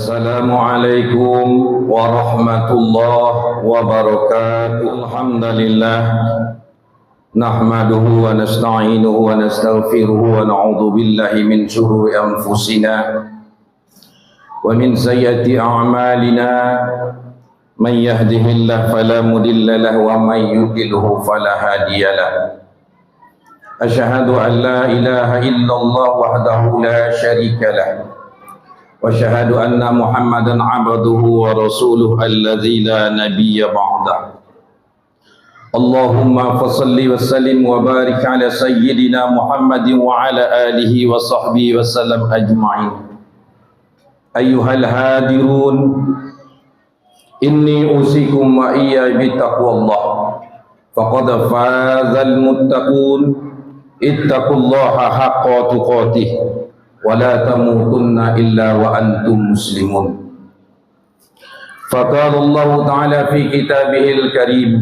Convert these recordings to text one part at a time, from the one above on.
Assalamualaikum warahmatullahi wabarakatuh. Alhamdulillah nahmaduhu wa nasta'inuhu wa nastaghfiruhu wa na'udzu billahi min shururi anfusina wa min sayyiati a'malina. Man yahdihillahu fala mudilla lahu wa man yudlilhu fala hadiyalah. Asyhadu an la ilaha illallah wahdahu la syarika lah. وَأَشْهَدُ أَنَّ مُحَمَّدًا عَبْدُهُ وَرَسُولُهُ الَّذِي لَا نَبِيَّ بَعْدَهُ. اللهم فصل وسلم وبارك على سيدنا محمد وعلى آله وصحبه وسلم أجمعين. أيها الهادرون، إني أوصيكم وإياي بتقوى الله، فقد فاز المتقون. اتقوا الله حق تقاته ولا تموتن إلا وأنتم مسلمون. فقال الله تعالى في كتابه الكريم: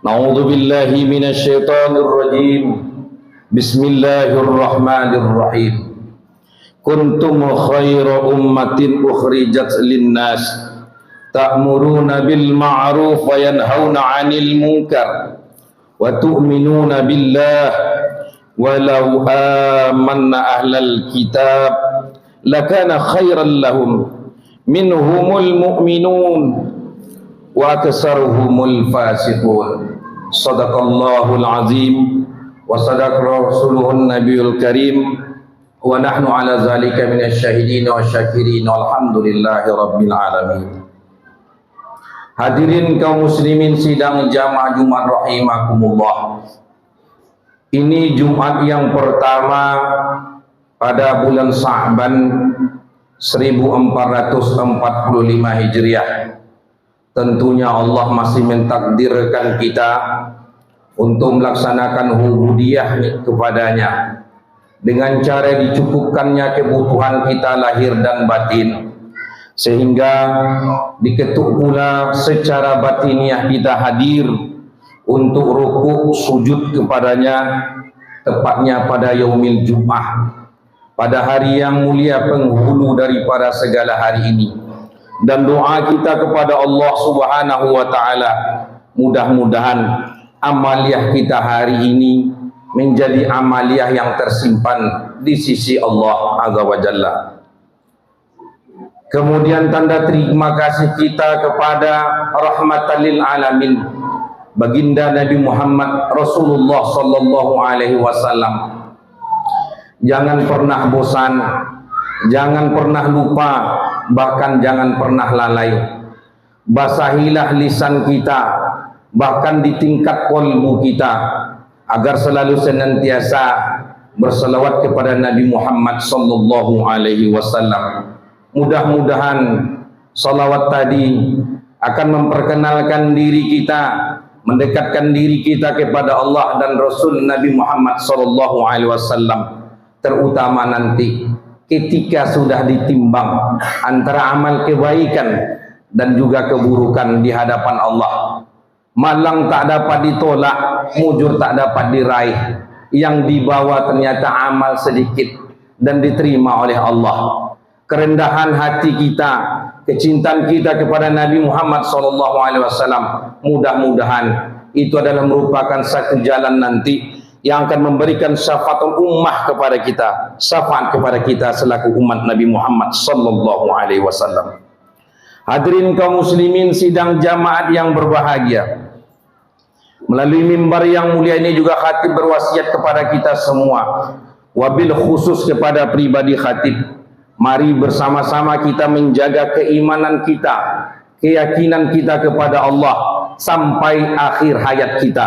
نعوذ بالله من الشيطان الرجيم، بسم الله الرحمن الرحيم. كنتم خير أمة أخرجت للناس تأمرون بالمعروف وينهون عن المنكر وتؤمنون بالله ولو آمن أهل الكتاب لكان خيرا لهم منهم المؤمنون وأكثرهم الفاسقون. صدق الله العظيم وصدق رسوله النبي الكريم ونحن على ذلك من الشاهدين والشاكرين والحمد لله رب العالمين. Hadirin kaum muslimin sidang jamaah Jumat rahimakumullah. Ini Jumat yang pertama pada bulan Sa'ban 1445 Hijriah. Tentunya Allah masih mentakdirkan kita untuk melaksanakan ubudiyah kepadanya dengan cara dicukupkannya kebutuhan kita lahir dan batin, sehingga diketuk pula secara batiniah kita hadir untuk rukuk sujud kepadanya, tepatnya pada yaumil Jum'ah, pada hari yang mulia penghulu daripada segala hari ini. Dan doa kita kepada Allah Subhanahu wa ta'ala, mudah-mudahan amaliyah kita hari ini menjadi amaliyah yang tersimpan di sisi Allah Azza wa Jalla. Kemudian tanda terima kasih kita kepada rahmatan lil alamin, baginda Nabi Muhammad Rasulullah sallallahu alaihi wasallam. Jangan pernah bosan, jangan pernah lupa, bahkan jangan pernah lalai. Basahilah lisan kita, bahkan di tingkat qalbu kita, agar selalu senantiasa berselawat kepada Nabi Muhammad sallallahu alaihi wasallam. Mudah-mudahan salawat tadi akan memperkenalkan diri kita, mendekatkan diri kita kepada Allah dan Rasul Nabi Muhammad SAW, terutama nanti ketika sudah ditimbang antara amal kebaikan dan juga keburukan di hadapan Allah. Malang tak dapat ditolak, mujur tak dapat diraih. Yang dibawa ternyata amal sedikit dan diterima oleh Allah. Kerendahan hati kita, kecintaan kita kepada Nabi Muhammad SAW, mudah-mudahan itu adalah merupakan satu jalan nanti yang akan memberikan syafaatul ummah kepada kita, syafaat kepada kita selaku umat Nabi Muhammad SAW. Hadirin kaum muslimin sidang jamaat yang berbahagia, melalui mimbar yang mulia ini juga khatib berwasiat kepada kita semua, wabil khusus kepada pribadi khatib. Mari bersama-sama kita menjaga keimanan kita, keyakinan kita kepada Allah sampai akhir hayat kita.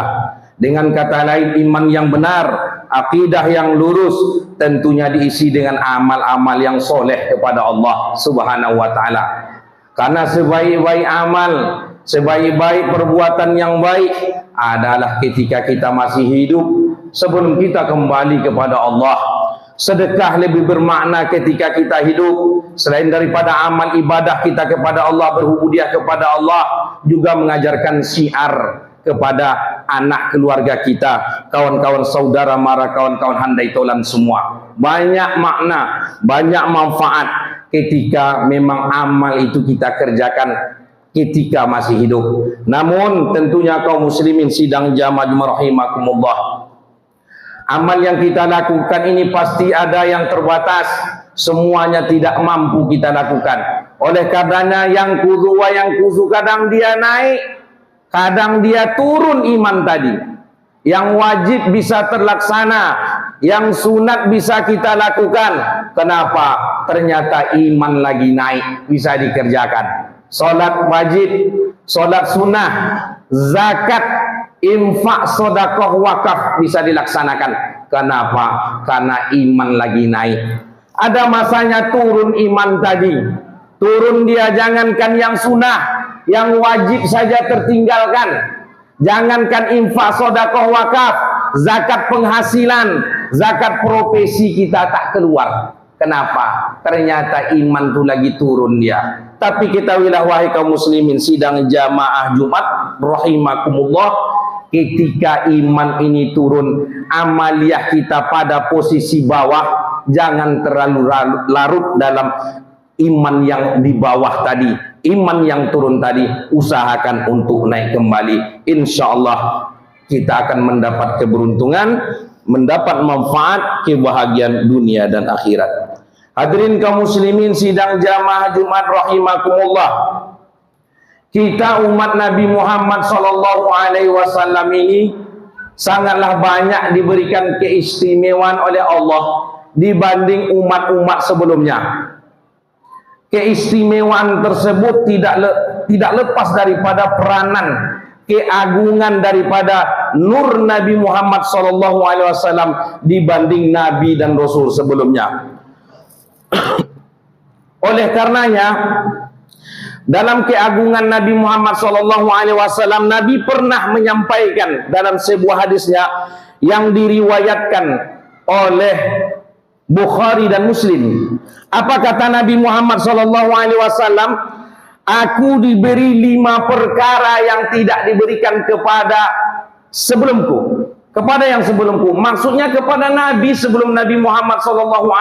Dengan kata lain, iman yang benar, akidah yang lurus, tentunya diisi dengan amal-amal yang soleh kepada Allah Subhanahu wa ta'ala. Karena sebaik-baik amal, sebaik-baik perbuatan yang baik adalah ketika kita masih hidup, sebelum kita kembali kepada Allah. Sedekah lebih bermakna ketika kita hidup. Selain daripada amal ibadah kita kepada Allah, berhubungan kepada Allah, juga mengajarkan syiar kepada anak keluarga kita, kawan-kawan saudara mara, kawan-kawan handai tolan semua. Banyak makna, banyak manfaat ketika memang amal itu kita kerjakan ketika masih hidup. Namun tentunya kaum muslimin sidang jamaah rahimakumullah, amal yang kita lakukan ini pasti ada yang terbatas, semuanya tidak mampu kita lakukan. Oleh karenanya yang kudu wa yang kuzu, kadang dia naik, kadang dia turun iman tadi. Yang wajib bisa terlaksana, yang sunat bisa kita lakukan. Kenapa? Ternyata iman lagi naik, bisa dikerjakan. Solat wajib, solat sunnah, zakat, infak, sodakoh, wakaf bisa dilaksanakan. Kenapa? Karena iman lagi naik. Ada masanya turun iman tadi. Turun dia, jangankan yang sunnah, yang wajib saja tertinggalkan. Jangankan infak, sodakoh, wakaf, zakat penghasilan, zakat profesi kita tak keluar. Kenapa? Ternyata iman itu lagi turun dia. Tapi ketahuilah wahai kaum muslimin sidang jamaah Jumat rahimakumullah, ketika iman ini turun, amaliyah kita pada posisi bawah, jangan terlalu larut dalam iman yang di bawah tadi, iman yang turun tadi, usahakan untuk naik kembali. Insya Allah kita akan mendapat keberuntungan, mendapat manfaat, kebahagiaan dunia dan akhirat. Hadirin kaum muslimin sidang jamaah Jumat rahimakumullah, kita umat Nabi Muhammad SAW ini sangatlah banyak diberikan keistimewaan oleh Allah dibanding umat-umat sebelumnya. Keistimewaan tersebut tidak lepas daripada peranan keagungan daripada nur Nabi Muhammad SAW dibanding Nabi dan Rasul sebelumnya. Oleh karenanya, dalam keagungan Nabi Muhammad SAW, Nabi pernah menyampaikan dalam sebuah hadisnya yang diriwayatkan oleh Bukhari dan Muslim. Apa kata Nabi Muhammad SAW? Aku diberi 5 perkara yang tidak diberikan kepada sebelumku, kepada yang sebelumku. Maksudnya kepada Nabi sebelum Nabi Muhammad SAW.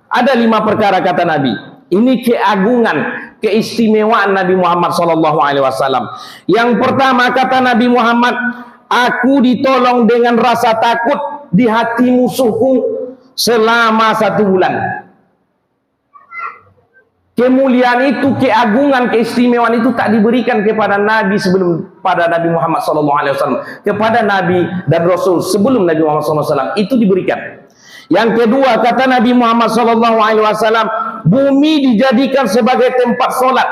Ada 5 perkara kata Nabi. Ini keagungan, keistimewaan Nabi Muhammad SAW. Yang pertama kata Nabi Muhammad, aku ditolong dengan rasa takut di hati musuhku selama 1 bulan. Kemuliaan itu, keagungan, keistimewaan itu tak diberikan kepada Nabi sebelum pada Nabi Muhammad SAW. Kepada Nabi dan Rasul sebelum Nabi Muhammad SAW itu diberikan. Yang kedua kata Nabi Muhammad SAW, bumi dijadikan sebagai tempat solat,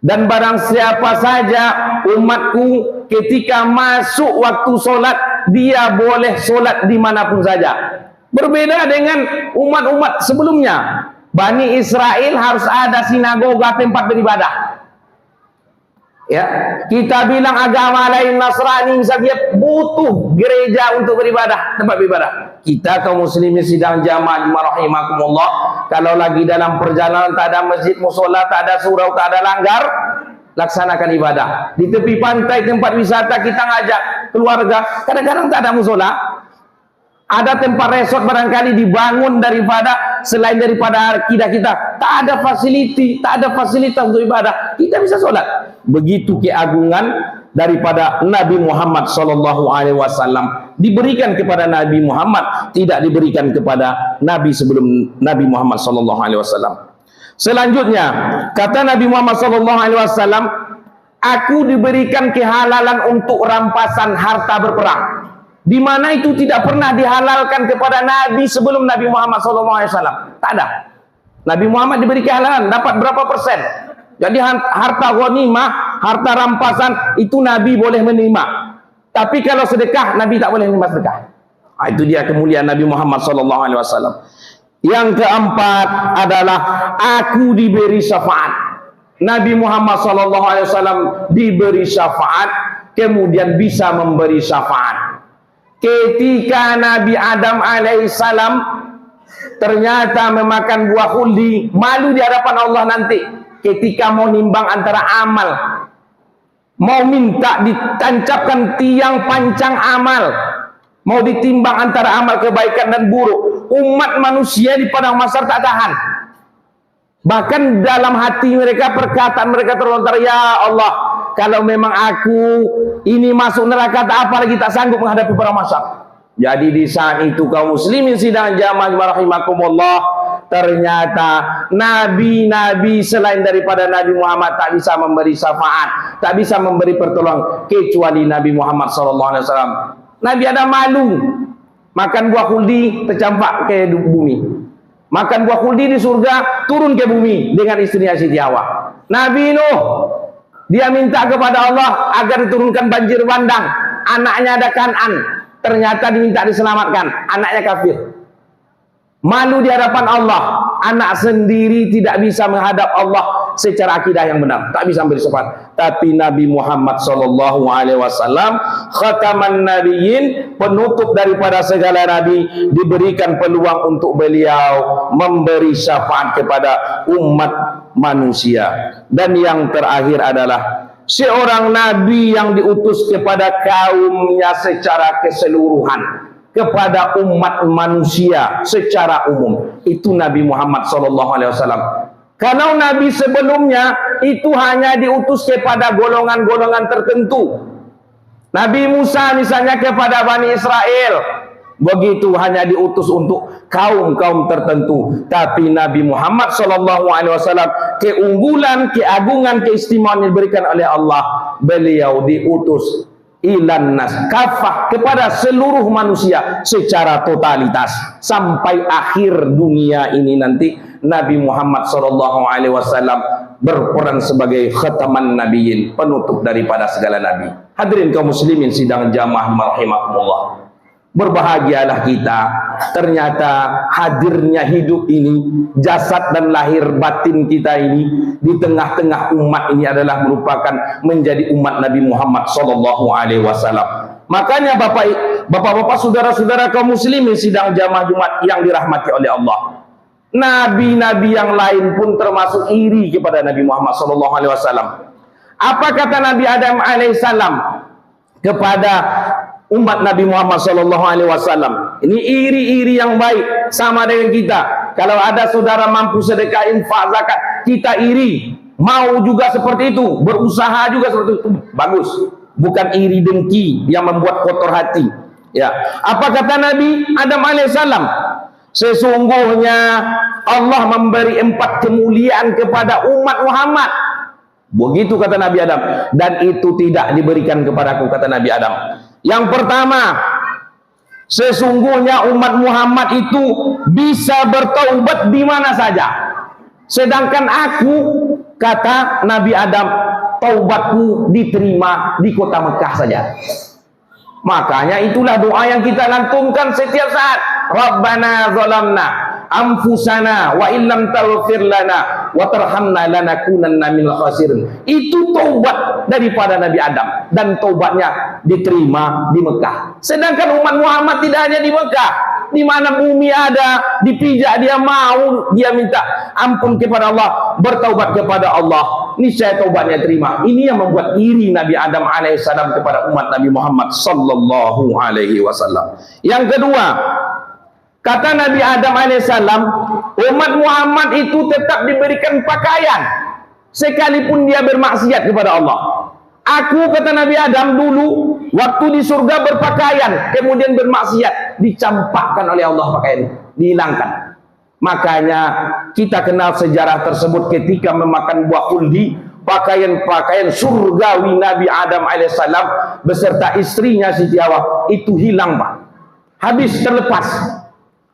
dan barang siapa saja umatku ketika masuk waktu solat, dia boleh solat dimanapun saja. Berbeda dengan umat-umat sebelumnya. Bani Israel harus ada sinagoga, tempat beribadah. Ya, kita bilang agama lain Nasrani misalnya butuh gereja untuk beribadah, tempat beribadah. Kita kaum muslimin sidang jamaah rahimakumullah, kalau lagi dalam perjalanan tak ada masjid musola, tak ada surau, tak ada langgar, laksanakan ibadah. Di tepi pantai tempat wisata kita ngajak keluarga, kadang-kadang tak ada musola. Ada tempat resort barangkali dibangun daripada selain daripada akidah kita, tak ada fasilitas untuk ibadah, kita bisa sholat. Begitu keagungan daripada Nabi Muhammad SAW diberikan kepada Nabi Muhammad, tidak diberikan kepada Nabi sebelum Nabi Muhammad SAW. Selanjutnya kata Nabi Muhammad SAW, aku diberikan kehalalan untuk rampasan harta berperang, di mana itu tidak pernah dihalalkan kepada Nabi sebelum Nabi Muhammad SAW. Tak ada. Nabi Muhammad diberi kehalalan, dapat berapa persen. Jadi harta ghanimah, harta rampasan itu Nabi boleh menerima. Tapi kalau sedekah, Nabi tak boleh menerima sedekah. Itu dia kemuliaan Nabi Muhammad SAW. Yang keempat adalah aku diberi syafaat. Nabi Muhammad SAW diberi syafaat, kemudian bisa memberi syafaat. Ketika Nabi Adam alaihissalam ternyata memakan buah khuldi, malu di hadapan Allah nanti ketika mau nimbang antara amal, mau minta ditancapkan tiang pancang amal, mau ditimbang antara amal kebaikan dan buruk. Umat manusia di padang mahsyar tak tahan. Bahkan dalam hati mereka, perkataan mereka terlontar, ya Allah, kalau memang aku ini masuk neraka, tak apa lagi, tak sanggup menghadapi para masyarakat. Jadi di saat itu kaum muslimin sidang jamaah rahimakumullah, ternyata nabi-nabi selain daripada Nabi Muhammad tak bisa memberi syafaat, tak bisa memberi pertolongan kecuali Nabi Muhammad SAW. Nabi Adam malu makan buah khuldi, tercampak ke bumi. Makan buah khuldi di surga, turun ke bumi dengan istrinya Siti Hawa. Nabi Nuh, dia minta kepada Allah agar diturunkan banjir bandang, anaknya ada Kan'an, ternyata diminta diselamatkan, anaknya kafir. Malu di hadapan Allah, anak sendiri tidak bisa menghadap Allah secara akidah yang benar, tak bisa memberi syafaat. Tapi Nabi Muhammad SAW, khataman nabiyyin, penutup daripada segala nabi, diberikan peluang untuk beliau memberi syafaat kepada umat manusia. Dan yang terakhir adalah seorang nabi yang diutus kepada kaumnya secara keseluruhan, kepada umat manusia secara umum, itu Nabi Muhammad SAW. Kalau nabi sebelumnya itu hanya diutus kepada golongan-golongan tertentu. Nabi Musa misalnya kepada Bani Israel, begitu hanya diutus untuk kaum-kaum tertentu. Tapi Nabi Muhammad SAW, keunggulan, keagungan, keistimewaan yang diberikan oleh Allah, beliau diutus ilan nas kafah, kepada seluruh manusia secara totalitas sampai akhir dunia ini nanti. Nabi Muhammad SAW berperan sebagai khataman nabiyyin, penutup daripada segala nabi. Hadirin kaum muslimin sidang jamaah rahimakumullah, berbahagialah kita, ternyata hadirnya hidup ini, jasad dan lahir batin kita ini di tengah-tengah umat ini adalah merupakan menjadi umat Nabi Muhammad SAW. Makanya bapak-bapak, saudara-saudara kaum muslimin sidang jamaah Jumat yang dirahmati oleh Allah, nabi-nabi yang lain pun termasuk iri kepada Nabi Muhammad SAW. Apa kata Nabi Adam alaihissalam kepada umat Nabi Muhammad SAW? Ini iri-iri yang baik, sama dengan kita. Kalau ada saudara mampu sedekah, infak, zakat, kita iri, mau juga seperti itu, berusaha juga seperti itu, bagus. Bukan iri dengki yang membuat kotor hati. Ya, apa kata Nabi Adam alaihissalam? Sesungguhnya Allah memberi 4 kemuliaan kepada umat Muhammad. Begitu kata Nabi Adam, dan itu tidak diberikan kepadaku, kata Nabi Adam. Yang pertama, sesungguhnya umat Muhammad itu bisa bertaubat di mana saja. Sedangkan aku, kata Nabi Adam, taubatku diterima di kota Mekah saja. Makanya itulah doa yang kita lantunkan setiap saat. Rabbana zalamna anfusana wa illam taghfir lana wa tarhamna lanakunanna minal khasirin. Itu taubat daripada Nabi Adam, dan taubatnya diterima di Mekah. Sedangkan umat Muhammad tidak hanya di Mekah, di mana bumi ada, dipijak dia mau, dia minta ampun kepada Allah, bertaubat kepada Allah, niscaya taubatnya terima. Ini yang membuat iri Nabi Adam alaihissalam kepada umat Nabi Muhammad sallallahu alaihi wasallam. Yang kedua, kata Nabi Adam alaihissalam, umat Muhammad itu tetap diberikan pakaian sekalipun dia bermaksiat kepada Allah. Aku, kata Nabi Adam, dulu waktu di surga berpakaian, kemudian bermaksiat, dicampakkan oleh Allah pakaian, dihilangkan. Makanya kita kenal sejarah tersebut ketika memakan buah khuldi, pakaian-pakaian surgawi Nabi Adam alaihissalam beserta istrinya Siti Hawa itu hilang, Pak. Habis, terlepas.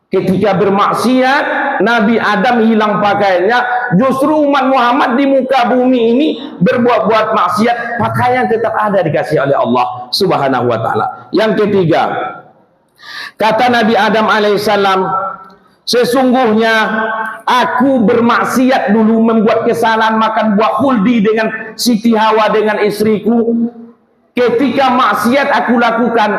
Ketika bermaksiat, Nabi Adam hilang pakaiannya. Justru umat Muhammad di muka bumi ini berbuat-buat maksiat, pakaian tetap ada dikasih oleh Allah Subhanahu wa ta'ala. Yang ketiga, kata Nabi Adam alaihissalam, sesungguhnya aku bermaksiat dulu, membuat kesalahan makan buah khuldi dengan Siti Hawa, dengan istriku. Ketika maksiat aku lakukan,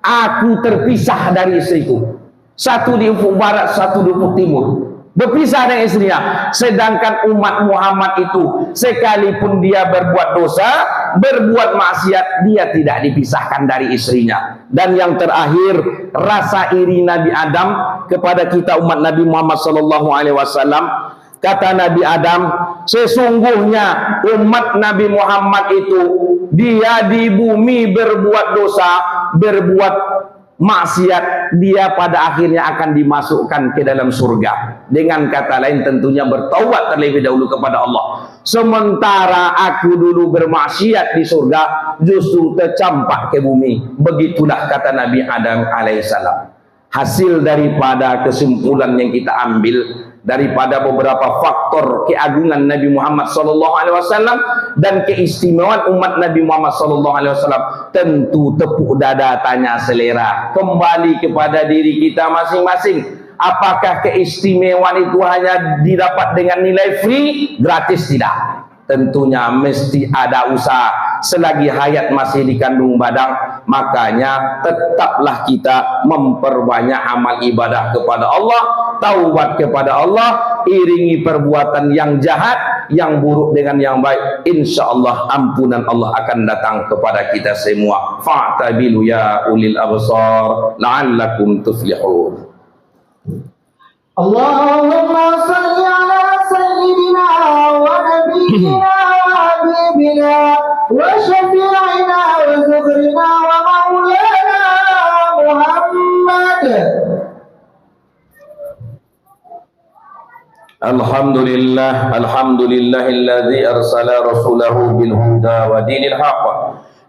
aku terpisah dari istriku. Satu di ufuk barat, satu di ufuk timur, berpisah dengan istrinya. Sedangkan umat Muhammad itu sekalipun dia berbuat dosa, berbuat maksiat, dia tidak dipisahkan dari istrinya. Dan yang terakhir, rasa iri Nabi Adam kepada kita umat Nabi Muhammad SAW. Kata Nabi Adam, sesungguhnya umat Nabi Muhammad itu dia di bumi berbuat dosa, berbuat maksiat, dia pada akhirnya akan dimasukkan ke dalam surga. Dengan kata lain tentunya bertaubat terlebih dahulu kepada Allah. Sementara aku dulu bermaksiat di surga, justru tercampak ke bumi. Begitulah kata Nabi Adam alaihissalam. Hasil daripada kesimpulan yang kita ambil daripada beberapa faktor keagungan Nabi Muhammad SAW dan keistimewaan umat Nabi Muhammad SAW, tentu tepuk dada tanya selera, kembali kepada diri kita masing-masing. Apakah keistimewaan itu hanya didapat dengan nilai free, gratis? Tidak. Tentunya mesti ada usaha. Selagi hayat masih dikandung badan, makanya tetaplah kita memperbanyak amal ibadah kepada Allah, taubat kepada Allah, iringi perbuatan yang jahat, yang buruk dengan yang baik. Insya Allah ampunan Allah akan datang kepada kita semua. Fa'tabilu ya ulil absar la'allakum tuflihun. Allahumma salli ala sayyidina wa nabiyyina wa habibina wa syafi'ina wa zuhrina wa maulana Muhammad. Alhamdulillah, alhamdulillahilladzi arsala rasulahu bil huda wa dinil haqq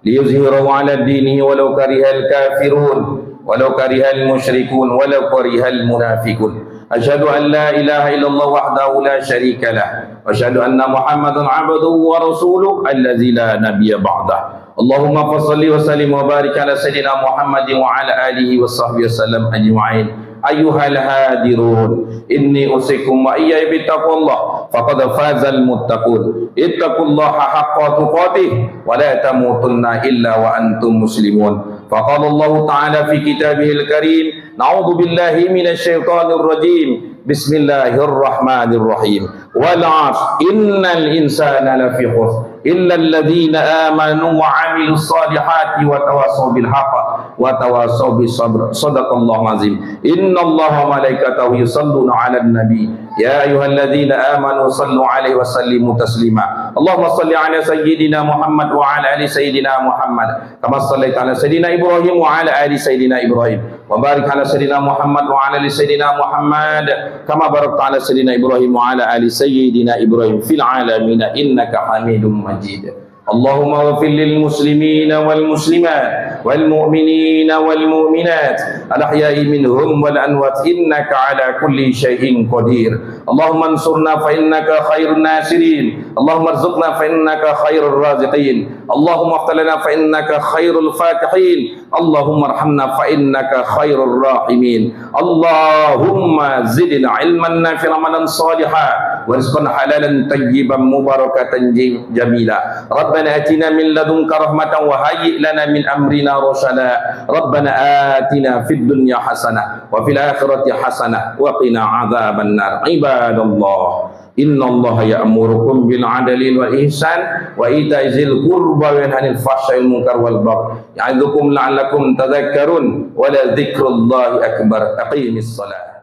liyuzhirahu 'ala dinihi walau karihal kafirun walau karihal musyrikun walau karihal munafiqun. Asyhadu an la ilaha illallah wahdahu la syarika lah wa asyhadu anna Muhammadan 'abduhu wa rasuluhu allazi la nabiyya ba'dah. Allahumma shalli wa sallim wa barik ala sayyidina Muhammadin wa ala alihi wa sahbihi wasallam ajma'in. Ayyuhal hadirun, inni usikum wa iyaya bittaqwallah faqad fazal muttaqun. Ittaqullaha haqqa tuqatih wa la tamutunna illa wa antum muslimun. Faqala Allah ta'ala fi kitabihil karim, na'udzu billahi minasy syaithanir rajim. Bismillahirrahmanirrahim. Wal 'ashr innal insana lafi khusr illa alladhina amanu wa 'amilus solihati wa tawassaw bil haqq wa tawassaw bis sabr. Shadaqallahu azim. Innallaha wa malaikatahu yusalluna 'alan nabi ya ayyuhalladzina amanu sallu 'alaihi wa sallimu taslima. Allahumma shalli 'ala sayyidina Muhammad wa 'ala ali sayyidina Muhammad kama shallaita 'ala sayyidina Ibrahim wa 'ala ali sayyidina Ibrahim wa barik 'ala sayyidina Muhammad wa 'ala ali sayyidina Muhammad kama barakta 'ala sayyidina Ibrahim wa 'ala ali sayyidina Ibrahim fil 'alamin innaka Hamidum Majid. Allahumma ighfir lil muslimina wal muslimat wal mu'minina wal mu'minat al ahya'i minhum wal amwat innaka ala kulli syai'in qadir. Allahumma ansurna fa innaka khairun nasirin. Allahumma arzuqna fa innaka khairur raziqin. Allahumma ighfir lana fa innaka khairul fatihin. Allahumma arhamna fa innaka khairur rahimin. Allahumma zidna ilman nafi'an amalan salihan wa rizqan halalan tayyiban mubarakatan jamila. Rabbana atina min ladunka rahmatan wa hayyi' lana min amrina rashada. Rabbana atina fid dunya hasanah wa fil akhirati hasanah wa qina adzaban nar. Ibadallah, innallaha ya'murukum bil 'adli wal ihsan wa ita'i dzil qurba wa yanha 'anil fahsya'i wal munkar wal baghi ya'idzukum la'allakum tadhakkarun wa la dzikrullahi akbar. Aqimis shalah.